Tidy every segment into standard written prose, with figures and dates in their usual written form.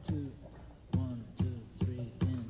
two, 1, 2, 3, and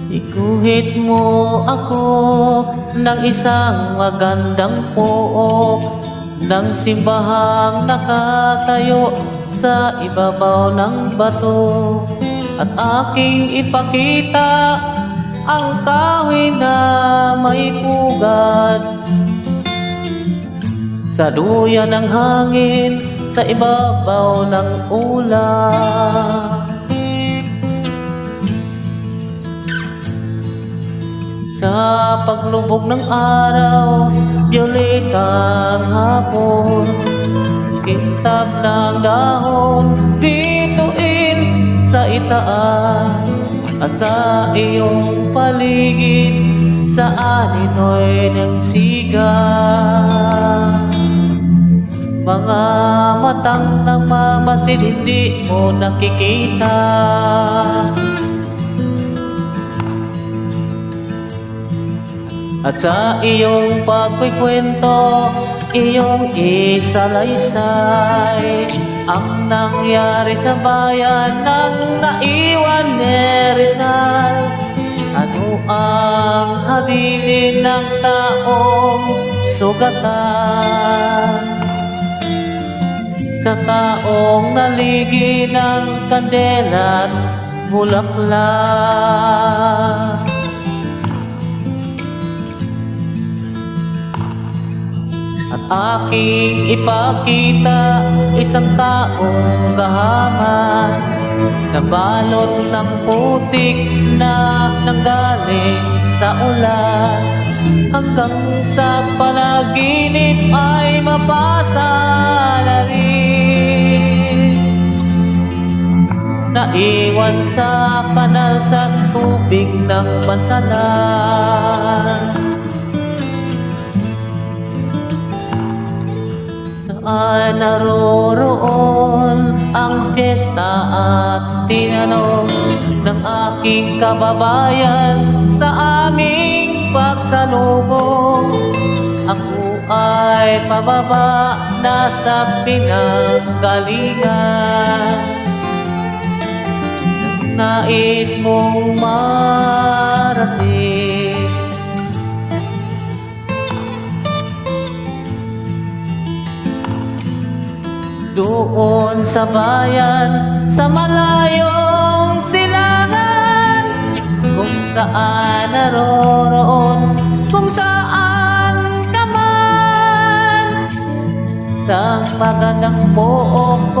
Iguhit mo ako ng isang magandang pook ng simbahang nakatayo sa ibabaw ng bato, at aking ipakita ang kahoy na may pugad sa duyan ng hangin sa ibabaw ng ulan. Sa paglubog ng araw, bioletang hapon, kintab ng dahon, bituin sa itaan, at sa iyong paligid, sa aninoy ng siga. Mga matang nagmamasid, hindi mo nakikita. At sa iyong pagkikwento, iyong isalaysay ang nangyari sa bayan ng naiwan ni Rizal. Ano ang habilin ng taong sugatan, sa taong naligid ng kandela at bulaklak? At aking ipakita isang taong gahaman na balot ng putik na nanggaling sa ulan, hanggang sa panaginip ay mapasa na rin. Naiwan sa kanal sa tubig ng bansalan. Saan naroroon ang piyesta at tinanong ng aking kababayan sa aming pagsalubong? Ako ay pababa na sa pinanggalingan. Nais mong marating doon sa bayan, sa malayong silangan, kung saan naroroon, kung saan ka man. Sa magandang pook